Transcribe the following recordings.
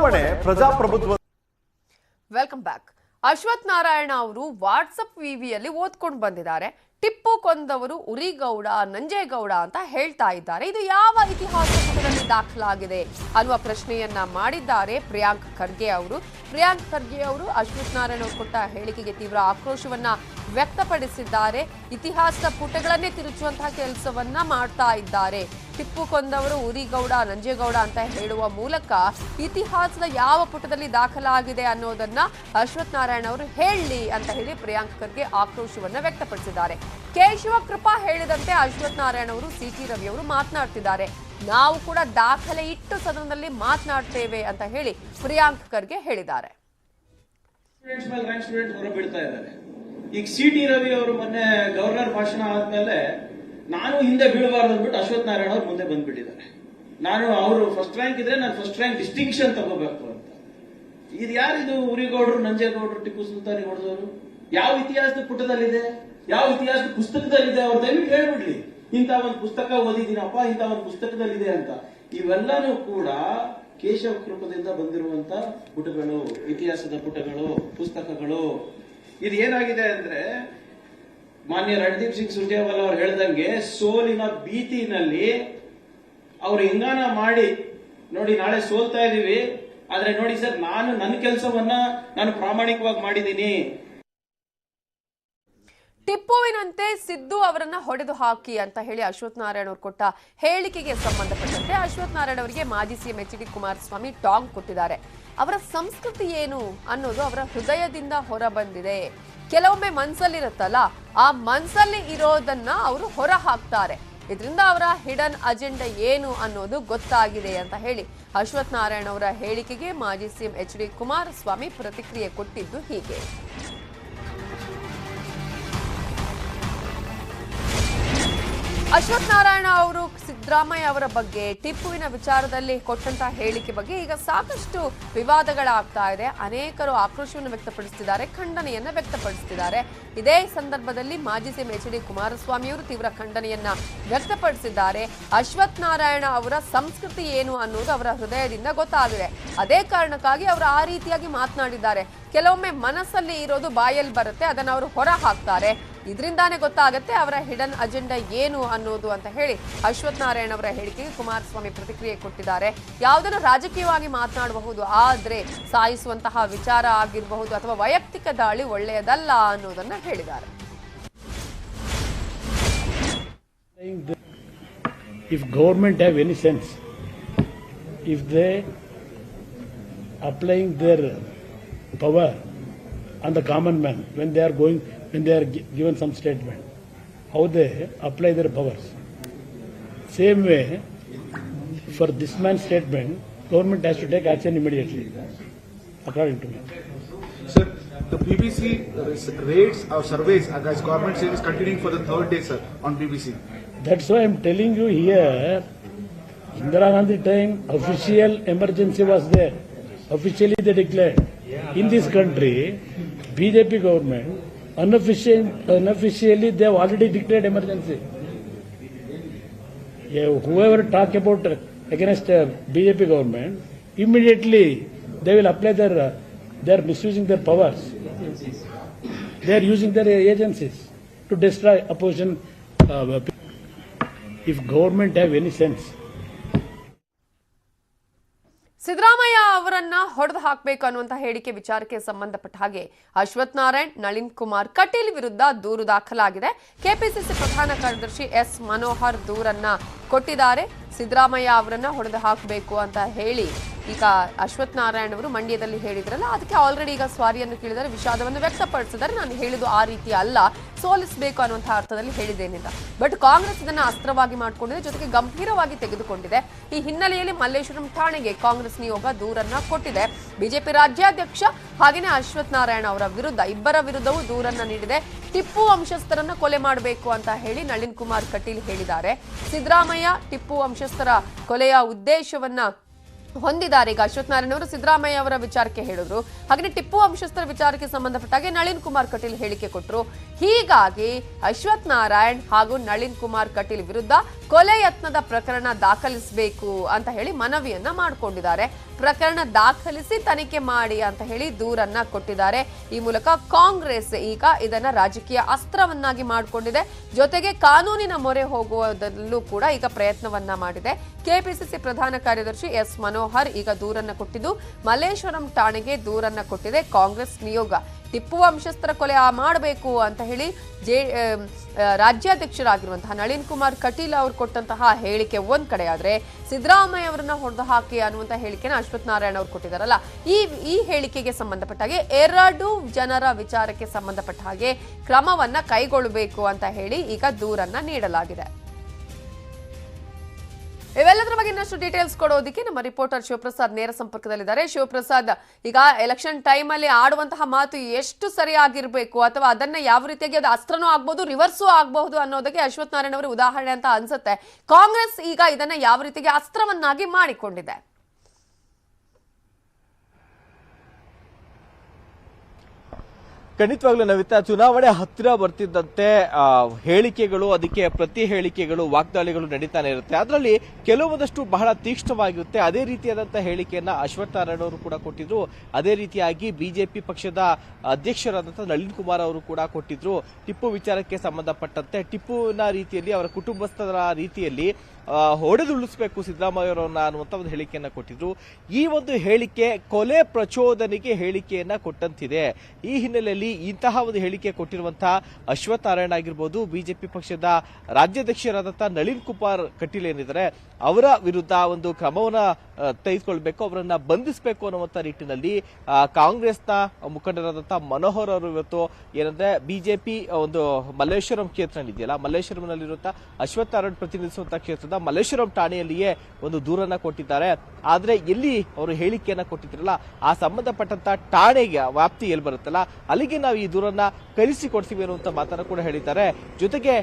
ಚುನಾವಣೆ ಪ್ರಜಾಪ್ರಭುತ್ವ. Welcome back. Ashwath Narayana ಅವರು ವಾಟ್ಸಪ್ ವಿವಿಯಲ್ಲಿ ಓದ್ಕೊಂಡು ಬಂದಿದ್ದಾರೆ. ಟಿಪ್ಪು ಕೊಂದವರು ಉರಿಗೌಡ, ನಂಜೇಗೌಡ ಅಂತ ಹೇಳ್ತಾ ಇದ್ದಾರೆ. ಇದು ಯಾವ ಇತಿಹಾಸ ಪುಟದಲ್ಲಿ ದಾಖಲಾಗಿದೆ ಅನ್ನುವ ಪ್ರಶ್ನೆಯನ್ನ ಮಾಡಿದ್ದಾರೆ ಪ್ರಿಯಾಂಕ್ ಖರ್ಗೆ ಅವರು. ಪ್ರಿಯಾಂಕ್ ಖರ್ಗೆ ಅವರು ಅಶ್ವಥ್ ನಾರಾಯಣ ಅವರು ಕೊಟ್ಟ ಹೇಳಿಕೆಗೆ ತೀವ್ರ ಆಕ್ರೋಶವನ್ನ ವ್ಯಕ್ತಪಡಿಸಿದ್ದಾರೆ. ಇತಿಹಾಸದ ಪುಟಗಳನ್ನೇ ತಿರುಚುವಂತಹ ಕೆಲಸವನ್ನ ಮಾಡ್ತಾ ಇದ್ದಾರೆ. ಟಿಪ್ಪು ಕೊಂದವರು ಉರಿಗೌಡ, ನಂಜೇಗೌಡ ಅಂತ ಹೇಳುವ ಮೂಲಕ ಇತಿಹಾಸದ ಯಾವ ಪುಟದಲ್ಲಿ ದಾಖಲಾಗಿದೆ ಅನ್ನೋದನ್ನ ಅಶ್ವಥ್ ನಾರಾಯಣ ಅವರು ಹೇಳಿ ಅಂತ ಹೇಳಿ ಪ್ರಿಯಾಂಕ್ ಖರ್ಗೆ ಆಕ್ರೋಶವನ್ನ ವ್ಯಕ್ತಪಡಿಸಿದ್ದಾರೆ. ಕೇಶವ ಕೃಪಾ ಹೇಳಿದಂತೆ ಅಶ್ವಥ್ ನಾರಾಯಣ ಅವರು ಸಿಟಿ ರವಿ ಅವರು ಮಾತನಾಡ್ತಿದ್ದಾರೆ. ನಾವು ಕೂಡ ದಾಖಲೆ ಇಟ್ಟು ಸದನದಲ್ಲಿ ಮಾತನಾಡ್ತೇವೆ ಅಂತ ಹೇಳಿ ಪ್ರಿಯಾಂಕ್ ಖರ್ಗೆ ಹೇಳಿದ್ದಾರೆ. ಈಗ ಸಿಟಿ ರವಿ ಅವರು ಮೊನ್ನೆ ಗವರ್ನರ್ ಭಾಷಣ ಆದ್ಮೇಲೆ ನಾನು ಹಿಂದೆ ಬೀಳಬಾರ್ದು ಅಂದ್ಬಿಟ್ಟು ಅಶ್ವಥ್ ನಾರಾಯಣ ಅವರು ಮುಂದೆ ಬಂದ್ಬಿಟ್ಟಿದ್ದಾರೆ. ನಾನು ಅವರು ಫಸ್ಟ್ ರ್ಯಾಂಕ್ ಇದ್ರೆ ನಾನು ಫಸ್ಟ್ ರ್ಯಾಂಕ್ ಡಿಸ್ಟಿಂಕ್ಷನ್ ತಗೋಬೇಕು ಅಂತ. ಇದು ಯಾರಿದು ಉರಿಗೌಡರು, ನಂಜೇಗೌಡರು, ಟಿಪ್ಪು ಸುಲ್ತಾನಿ ಹೊಡೆದವರು? ಯಾವ ಇತಿಹಾಸದ ಪುಟದಲ್ಲಿದೆ? ಯಾವ ಇತಿಹಾಸದ ಪುಸ್ತಕದಲ್ಲಿದೆ? ಅವ್ರು ದಯವಿಟ್ಟು ಹೇಳ್ಬಿಡ್ಲಿ, ಇಂಥ ಒಂದು ಪುಸ್ತಕ ಓದಿದ್ದೀನಪ್ಪ, ಇಂಥ ಒಂದು ಪುಸ್ತಕದಲ್ಲಿದೆ ಅಂತ. ಇವೆಲ್ಲನೂ ಕೂಡ ಕೇಶವ ಕೃಪದಿಂದ ಬಂದಿರುವಂತ ಪುಟಗಳು, ಇತಿಹಾಸದ ಪುಟಗಳು, ಪುಸ್ತಕಗಳು. ಇದು ಏನಾಗಿದೆ ಅಂದ್ರೆ, ಮಾನ್ಯ ರಣದೀಪ್ ಸಿಂಗ್ ಸುರ್ಜೇವಾಲಾ ಅವರು ಹೇಳ್ದಂಗೆ ಸೋಲಿನ ಭೀತಿನಲ್ಲಿ ಅವರು ಹಿಂಗಾನ ಮಾಡಿ ನೋಡಿ ನಾಳೆ ಸೋಲ್ತಾ ಇದೀವಿ, ಆದ್ರೆ ನೋಡಿ ಸರ್ ನಾನು ನನ್ನ ಕೆಲಸವನ್ನ ನಾನು ಪ್ರಾಮಾಣಿಕವಾಗಿ ಮಾಡಿದ್ದೀನಿ. ಟಿಪ್ಪುವಿನಂತೆ ಸಿದ್ದು ಅವರನ್ನ ಹೊಡೆದು ಹಾಕಿ ಅಂತ ಹೇಳಿ ಅಶ್ವಥ್ ನಾರಾಯಣ ಅವರು ಕೊಟ್ಟ ಹೇಳಿಕೆಗೆ ಸಂಬಂಧಪಟ್ಟಂತೆ ಅಶ್ವಥ್ ನಾರಾಯಣ ಅವರಿಗೆ ಮಾಜಿ ಸಿಎಂ ಎಚ್ ಡಿ ಕುಮಾರಸ್ವಾಮಿ ಟಾಂಗ್ ಕೊಟ್ಟಿದ್ದಾರೆ. ಅವರ ಸಂಸ್ಕೃತಿ ಏನು ಅನ್ನೋದು ಅವರ ಹೃದಯದಿಂದ ಹೊರ ಬಂದಿದೆ. ಕೆಲವೊಮ್ಮೆ ಮನ್ಸಲ್ಲಿರುತ್ತಲ್ಲ, ಆ ಮನ್ಸಲ್ಲಿ ಇರೋದನ್ನ ಅವರು ಹೊರ ಹಾಕ್ತಾರೆ. ಇದರಿಂದ ಅವರ ಹಿಡನ್ ಅಜೆಂಡಾ ಏನು ಅನ್ನೋದು ಗೊತ್ತಾಗಿದೆ ಅಂತ ಹೇಳಿ ಅಶ್ವಥ್ ನಾರಾಯಣ ಅವರ ಹೇಳಿಕೆಗೆ ಮಾಜಿ ಸಿಎಂ ಎಚ್ ಡಿ ಕುಮಾರಸ್ವಾಮಿ ಪ್ರತಿಕ್ರಿಯೆ ಕೊಟ್ಟಿದ್ದು ಹೀಗೆ. ಅಶ್ವಥ್ ನಾರಾಯಣ ಅವರು ಸಿದ್ದರಾಮಯ್ಯ ಅವರ ಬಗ್ಗೆ, ಟಿಪ್ಪುವಿನ ವಿಚಾರದಲ್ಲಿ ಕೊಟ್ಟಂತಹ ಹೇಳಿಕೆ ಬಗ್ಗೆ ಈಗ ಸಾಕಷ್ಟು ವಿವಾದಗಳಾಗ್ತಾ ಇದೆ. ಅನೇಕರು ಆಕ್ರೋಶವನ್ನು ವ್ಯಕ್ತಪಡಿಸುತ್ತಿದ್ದಾರೆ, ಖಂಡನೆಯನ್ನ ವ್ಯಕ್ತಪಡಿಸುತ್ತಿದ್ದಾರೆ. ಇದೇ ಸಂದರ್ಭದಲ್ಲಿ ಮಾಜಿ ಸಿಎಂ ಎಚ್ ಡಿ ಕುಮಾರಸ್ವಾಮಿ ಅವರು ತೀವ್ರ ಖಂಡನೆಯನ್ನ ವ್ಯಕ್ತಪಡಿಸಿದ್ದಾರೆ. ಅಶ್ವಥ್ ನಾರಾಯಣ ಅವರ ಸಂಸ್ಕೃತಿ ಏನು ಅನ್ನೋದು ಅವರ ಹೃದಯದಿಂದ ಗೊತ್ತಾಗಿದೆ. ಅದೇ ಕಾರಣಕ್ಕಾಗಿ ಅವರು ಆ ರೀತಿಯಾಗಿ ಮಾತನಾಡಿದ್ದಾರೆ. ಕೆಲವೊಮ್ಮೆ ಮನಸ್ಸಲ್ಲಿ ಇರೋದು ಬಾಯಲ್ಲಿ ಬರುತ್ತೆ, ಅದನ್ನು ಅವರು ಹೊರ ಹಾಕ್ತಾರೆ. ಇದರಿಂದಾನೇ ಗೊತ್ತಾಗುತ್ತೆ ಅವರ ಹಿಡನ್ ಅಜೆಂಡಾ ಏನು ಅನ್ನೋದು ಅಂತ ಹೇಳಿ ಅಶ್ವಥ್ ನಾರಾಯಣ ಅವರ ಹೇಳಿಕೆಗೆ ಕುಮಾರಸ್ವಾಮಿ ಪ್ರತಿಕ್ರಿಯೆ ಕೊಟ್ಟಿದ್ದಾರೆ. ಯಾವುದನ್ನು ರಾಜಕೀಯವಾಗಿ ಮಾತನಾಡಬಹುದು, ಆದ್ರೆ ಸಾಯಿಸುವಂತಹ ವಿಚಾರ ಆಗಿರಬಹುದು ಅಥವಾ ವೈಯಕ್ತಿಕ ದಾಳಿ ಒಳ್ಳೆಯದಲ್ಲ ಅನ್ನೋದನ್ನ ಹೇಳಿದ್ದಾರೆ. If government have any sense, if they applying their power on the common man when they are given some statement, how they apply their powers. Same way, for this man's statement, government has to take action immediately, according to me. Sir, the BBC raids or surveys, as government says, is continuing for the third day, sir, on BBC. That's why I'm telling you here, Indira Gandhi time, official emergency was there. Officially they declared. In this country, BJP government, unofficially they have already declared emergency. Whoever talk about against BJP government, immediately they will apply they are misusing their powers. They are using their agencies to destroy opposition. If government have any sense. Siddaramaiah ಅವರನ್ನ ಹೊಡೆದು ಹಾಕಬೇಕು ಅನ್ನುವಂತ ಹೇಳಿಕೆ ವಿಚಾರಕ್ಕೆ ಸಂಬಂಧಪಟ್ಟ ಹಾಗೆ ಅಶ್ವಥ್ ನಾರಾಯಣ್, ನಳಿನ್ ಕುಮಾರ್ ಕಟೀಲ್ ವಿರುದ್ಧ ದೂರು ದಾಖಲಾಗಿದೆ. ಕೆಪಿಸಿಸಿ ಪ್ರಧಾನ ಕಾರ್ಯದರ್ಶಿ ಎಸ್ ಮನೋಹರ್ ದೂರನ್ನ ಕೊಟ್ಟಿದ್ದಾರೆ. ಸಿದ್ದರಾಮಯ್ಯ ಅವರನ್ನ ಹೊಡೆದು ಹಾಕಬೇಕು ಅಂತ ಹೇಳಿ ಈಗ ಅಶ್ವಥ್ ನಾರಾಯಣ್ ಅವರು ಮಂಡ್ಯದಲ್ಲಿ ಹೇಳಿದ್ರಲ್ಲ, ಅದಕ್ಕೆ ಆಲ್ರೆಡಿ ಈಗ ಸ್ವಾರಿಯನ್ನು ಕೇಳಿದರೆ ವಿಷಾದವನ್ನು ವ್ಯಕ್ತಪಡಿಸಿದ್ದಾರೆ. ನಾನು ಹೇಳುದು ಆ ರೀತಿ ಅಲ್ಲ, ಸೋಲಿಸಬೇಕು ಅನ್ನುವಂತಹ ಅರ್ಥದಲ್ಲಿ ಹೇಳಿದ್ದೇನಿಲ್ಲ. ಬಟ್ ಕಾಂಗ್ರೆಸ್ ಇದನ್ನ ಅಸ್ತ್ರವಾಗಿ ಮಾಡಿಕೊಂಡಿದೆ, ಜೊತೆಗೆ ಗಂಭೀರವಾಗಿ ತೆಗೆದುಕೊಂಡಿದೆ. ಈ ಹಿನ್ನೆಲೆಯಲ್ಲಿ ಮಲ್ಲೇಶ್ವರಂ ಠಾಣೆಗೆ ಕಾಂಗ್ರೆಸ್ ನಿಯೋಗ ದೂರನ್ನ ಕೊಟ್ಟಿದೆ. ಬಿಜೆಪಿ ರಾಜ್ಯಾಧ್ಯಕ್ಷ ಹಾಗೆಯೇ ಅಶ್ವಥ್ ನಾರಾಯಣ ಅವರ ವಿರುದ್ಧ, ಇಬ್ಬರ ವಿರುದ್ಧವೂ ದೂರನ್ನ ನೀಡಿದೆ. ಟಿಪ್ಪು ವಂಶಸ್ಥರನ್ನ ಕೊಲೆ ಮಾಡಬೇಕು ಅಂತ ಹೇಳಿ ನಳಿನ್ ಕುಮಾರ್ ಕಟೀಲ್ ಹೇಳಿದ್ದಾರೆ. ಸಿದ್ದರಾಮಯ್ಯ ಟಿಪ್ಪು ವಂಶಸ್ಥರ ಕೊಲೆಯ ಉದ್ದೇಶವನ್ನ ಹೊಂದಿದ್ದಾರೆ. ಈಗ ಅಶ್ವಥ್ ನಾರಾಯಣ ಅವರು ಸಿದ್ದರಾಮಯ್ಯ ಅವರ ವಿಚಾರಕ್ಕೆ ಹೇಳಿದ್ರು, ಹಾಗೆ ಟಿಪ್ಪು ವಂಶಸ್ಥರ ವಿಚಾರಕ್ಕೆ ಸಂಬಂಧಪಟ್ಟ ಹಾಗೆ ನಳಿನ್ ಕುಮಾರ್ ಕಟೀಲ್ ಹೇಳಿಕೆ ಕೊಟ್ಟರು. ಹೀಗಾಗಿ ಅಶ್ವಥ್ ನಾರಾಯಣ್ ಹಾಗೂ ನಳಿನ್ ಕುಮಾರ್ ಕಟೀಲ್ ವಿರುದ್ಧ ಕೊಲೆ ಯತ್ನದ ಪ್ರಕರಣ ದಾಖಲಿಸಬೇಕು ಅಂತ ಹೇಳಿ ಮನವಿಯನ್ನ ಮಾಡಿಕೊಂಡಿದ್ದಾರೆ. ಪ್ರಕರಣ ದಾಖಲಿಸಿ ತನಿಖೆ ಮಾಡಿ ಅಂತ ಹೇಳಿ ದೂರನ್ನ ಕೊಟ್ಟಿದ್ದಾರೆ. ಈ ಮೂಲಕ ಕಾಂಗ್ರೆಸ್ ಈಗ ಇದನ್ನ ರಾಜಕೀಯ ಅಸ್ತ್ರವನ್ನಾಗಿ ಮಾಡಿಕೊಂಡಿದೆ. ಜೊತೆಗೆ ಕಾನೂನಿನ ಮೊರೆ ಹೋಗುವುದಲ್ಲೂ ಕೂಡ ಈಗ ಪ್ರಯತ್ನವನ್ನ ಮಾಡಿದೆ. ಕೆಪಿಸಿಸಿ ಪ್ರಧಾನ ಕಾರ್ಯದರ್ಶಿ ಎಸ್ ಮನೋಹರ್ ಈಗ ದೂರನ್ನ ಕೊಟ್ಟಿದ್ದು ಮಲ್ಲೇಶ್ವರಂ ಠಾಣೆಗೆ ದೂರನ್ನ ಕೊಟ್ಟಿದೆ ಕಾಂಗ್ರೆಸ್ ನಿಯೋಗ. ಟಿಪ್ಪು ವಂಶಸ್ಥರ ಕೊಲೆ ಮಾಡಬೇಕು ಅಂತ ಹೇಳಿ ರಾಜ್ಯಾಧ್ಯಕ್ಷರಾಗಿರುವಂತಹ ನಳಿನ್ ಕುಮಾರ್ ಕಟೀಲ್ ಅವರು ಕೊಟ್ಟಂತಹ ಹೇಳಿಕೆ ಒಂದ್ ಕಡೆ ಆದ್ರೆ, ಸಿದ್ದರಾಮಯ್ಯ ಅವರನ್ನ ಹೊಡೆದು ಹಾಕಿ ಅನ್ನುವಂತ ಹೇಳಿಕೆನ ಅಶ್ವಥ್ ನಾರಾಯಣ ಅವರು ಕೊಟ್ಟಿದ್ದಾರಲ್ಲ, ಈ ಹೇಳಿಕೆಗೆ ಸಂಬಂಧಪಟ್ಟ ಹಾಗೆ 2 ಜನರ ವಿಚಾರಕ್ಕೆ ಸಂಬಂಧಪಟ್ಟ ಹಾಗೆ ಕ್ರಮವನ್ನ ಕೈಗೊಳ್ಳಬೇಕು ಅಂತ ಹೇಳಿ ಈಗ ದೂರನ್ನ ನೀಡಲಾಗಿದೆ. ಇವೆಲ್ಲದರ ಬಗ್ಗೆ ಇನ್ನಷ್ಟು ಡೀಟೇಲ್ಸ್ ಕೊಡೋದಕ್ಕೆ ನಮ್ಮ ರಿಪೋರ್ಟರ್ ಶಿವಪ್ರಸಾದ್ ನೇರ ಸಂಪರ್ಕದಲ್ಲಿದ್ದಾರೆ. ಶಿವಪ್ರಸಾದ್, ಈಗ ಎಲೆಕ್ಷನ್ ಟೈಮ್ ಅಲ್ಲಿ ಆಡುವಂತಹ ಮಾತು ಎಷ್ಟು ಸರಿಯಾಗಿರ್ಬೇಕು ಅಥವಾ ಅದನ್ನ ಯಾವ ರೀತಿಯಾಗಿ ಅದು ಅಸ್ತ್ರನೂ ಆಗ್ಬಹುದು ರಿವರ್ಸು ಆಗಬಹುದು ಅನ್ನೋದಕ್ಕೆ ಅಶ್ವಥ್ ನಾರಾಯಣ ಅವರ ಉದಾಹರಣೆ ಅಂತ ಅನ್ಸುತ್ತೆ. ಕಾಂಗ್ರೆಸ್ ಈಗ ಇದನ್ನ ಯಾವ ರೀತಿಯಾಗಿ ಅಸ್ತ್ರವನ್ನಾಗಿ ಮಾಡಿಕೊಂಡಿದೆ? ಖಂಡಿತವಾಗ್ಲೂ ನವಿತಾ, ಚುನಾವಣೆ ಹತ್ತಿರ ಬರ್ತಿದ್ದಂತೆ ಹೇಳಿಕೆಗಳು, ಅದಕ್ಕೆ ಪ್ರತಿ ಹೇಳಿಕೆಗಳು, ವಾಗ್ದಾಳಿಗಳು ನಡೀತಾನೆ ಇರುತ್ತೆ. ಅದರಲ್ಲಿ ಕೆಲವೊಂದಷ್ಟು ಬಹಳ ತೀಕ್ಷ್ಣವಾಗಿರುತ್ತೆ. ಅದೇ ರೀತಿಯಾದಂತಹ ಹೇಳಿಕೆಯನ್ನ ಅಶ್ವಥ್ ನಾರಾಯಣ ಅವರು ಕೂಡ ಕೊಟ್ಟಿದ್ರು. ಅದೇ ರೀತಿಯಾಗಿ ಬಿಜೆಪಿ ಪಕ್ಷದ ಅಧ್ಯಕ್ಷರಾದಂತಹ ನಳಿನ್ ಕುಮಾರ್ ಅವರು ಕೂಡ ಕೊಟ್ಟಿದ್ರು. ಟಿಪ್ಪು ವಿಚಾರಕ್ಕೆ ಸಂಬಂಧಪಟ್ಟಂತೆ ಟಿಪ್ಪುವಿನ ರೀತಿಯಲ್ಲಿ, ಅವರ ಕುಟುಂಬಸ್ಥರ ರೀತಿಯಲ್ಲಿ ಹೊಡೆದುರುಳಿಸಬೇಕು ಸಿದ್ದರಾಮಯ್ಯ ಅವರನ್ನ ಅನ್ನುವಂತ ಒಂದು ಹೇಳಿಕೆಯನ್ನ ಕೊಟ್ಟಿದ್ರು. ಈ ಒಂದು ಹೇಳಿಕೆ ಕೊಲೆ ಪ್ರಚೋದನೆಗೆ ಹೇಳಿಕೆಯನ್ನ ಕೊಟ್ಟಂತಿದೆ. ಈ ಹಿನ್ನೆಲೆಯಲ್ಲಿ ಇಂತಹ ಒಂದು ಹೇಳಿಕೆ ಕೊಟ್ಟಿರುವಂತಹ ಅಶ್ವಥ್ ನಾರಾಯಣ ಆಗಿರ್ಬೋದು, ಬಿಜೆಪಿ ಪಕ್ಷದ ರಾಜ್ಯಾಧ್ಯಕ್ಷರಾದಂತಹ ನಳಿನ್ ಕುಮಾರ್ ಕಟೀಲ್ ಏನಿದ್ದಾರೆ ಅವರ ವಿರುದ್ಧ ಒಂದು ಕ್ರಮವನ್ನ ತೆಗೆದುಕೊಳ್ಬೇಕು, ಅವರನ್ನ ಬಂಧಿಸಬೇಕು ಅನ್ನುವಂತ ನಿಟ್ಟಿನಲ್ಲಿ ಕಾಂಗ್ರೆಸ್ನ ಮುಖಂಡರಾದಂತಹ ಮನೋಹರ್ ಅವರು ಇವತ್ತು ಏನಂದ್ರೆ ಬಿಜೆಪಿ ಒಂದು ಮಲ್ಲೇಶ್ವರಂ ಕ್ಷೇತ್ರ ಇದೆಯಲ್ಲ, ಮಲ್ಲೇಶ್ವರಂನಲ್ಲಿರುವಂತಹ ಅಶ್ವಥ್ ನಾರಾಯಣ್ ಪ್ರತಿನಿಧಿಸುವಂತಹ ಕ್ಷೇತ್ರದ ಮಲ್ಲೇಶ್ವರಂ ಠಾಣೆಯಲ್ಲಿಯೇ ಒಂದು ದೂರನ್ನ ಕೊಟ್ಟಿದ್ದಾರೆ. ಆದ್ರೆ ಎಲ್ಲಿ ಅವರು ಹೇಳಿಕೆಯನ್ನ ಕೊಟ್ಟಿದ್ರಲ್ಲ ಆ ಸಂಬಂಧಪಟ್ಟಂತ ಠಾಣೆಗೆ ವ್ಯಾಪ್ತಿ ಎಲ್ಲಿ ಬರುತ್ತಲ್ಲ ಅಲ್ಲಿಗೆ ನಾವು ಈ ದೂರನ್ನ ಕಳಿಸಿಕೊಡ್ತೀವಿ ಅನ್ನುವಂತ ಮಾತನ್ನ ಕೂಡ ಹೇಳಿದ್ದಾರೆ. ಜೊತೆಗೆ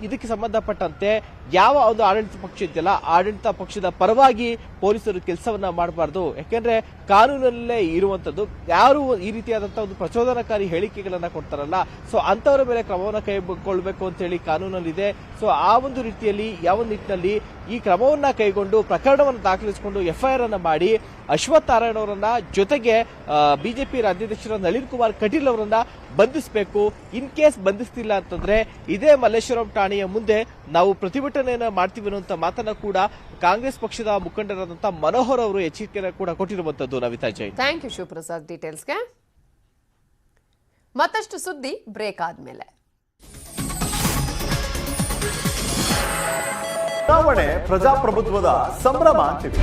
ಇದಕ್ಕೆ ಸಂಬಂಧಪಟ್ಟಂತೆ ಯಾವ ಒಂದು ಆಡಳಿತ ಪಕ್ಷ ಇದೆಯಲ್ಲ, ಆಡಳಿತ ಪಕ್ಷದ ಪರವಾಗಿ ಪೊಲೀಸರು ಕೆಲಸವನ್ನ ಮಾಡಬಾರ್ದು. ಯಾಕೆಂದ್ರೆ ಕಾನೂನಲ್ಲೇ ಇರುವಂತದ್ದು, ಯಾರು ಈ ರೀತಿಯಾದಂತಹ ಒಂದು ಪ್ರಚೋದನಕಾರಿ ಹೇಳಿಕೆಗಳನ್ನ ಕೊಡ್ತಾರಲ್ಲ, ಸೊ ಅಂತವರ ಮೇಲೆ ಕ್ರಮವನ್ನ ಕೈಗೊಳ್ಳಬೇಕು ಅಂತ ಹೇಳಿ ಕಾನೂನಲ್ಲಿದೆ. ಸೊ ಆ ಒಂದು ರೀತಿಯಲ್ಲಿ ಯಾವ ನಿಟ್ಟಿನಲ್ಲಿ ಈ ಕ್ರಮವನ್ನ ಕೈಗೊಂಡು ಪ್ರಕರಣವನ್ನು ದಾಖಲಿಸಿಕೊಂಡು ಎಫ್ಐಆರ್ ಅನ್ನ ಮಾಡಿ ಅಶ್ವಥ್ ನಾರಾಯಣ ಅವರನ್ನ ಜೊತೆಗೆ ಬಿಜೆಪಿ ರಾಜ್ಯಾಧ್ಯಕ್ಷರ ನಳಿನ್ ಕುಮಾರ್ ಕಟೀಲ್ ಅವರನ್ನ ಬಂಧಿಸಬೇಕು. ಇನ್ ಕೇಸ್ ಬಂಧಿಸ್ತಿಲ್ಲ ಅಂತಂದ್ರೆ ಇದೇ ಮಲ್ಲೇಶ್ವರಂ ಠಾಣೆಯ ಮುಂದೆ ನಾವು ಪ್ರತಿಭಟನೆಯನ್ನ ಮಾಡ್ತೀವಿ ಅನ್ನುವಂತ ಮಾತನ್ನ ಕೂಡ ಕಾಂಗ್ರೆಸ್ ಪಕ್ಷದ ಮುಖಂಡರಾದಂತಹ ಮನೋಹರ್ ಅವರು ಎಚ್ಚರಿಕೆಯನ್ನು ಕೂಡ ಕೊಟ್ಟಿರುವಂತದ್ದು. ನವಿತಾ ಜೈನ್, ಥ್ಯಾಂಕ್ ಯು ಶಿವಪ್ರಸಾದ್ ಡೀಟೇಲ್ಸ್ಗೆ. ಮತ್ತಷ್ಟು ಸುದ್ದಿ ಬ್ರೇಕ್ ಆದ್ಮೇಲೆ. ಚುನಾವಣೆ ಪ್ರಜಾಪ್ರಭುತ್ವದ ಸಂಭ್ರಮ ಅಂತೀವಿ.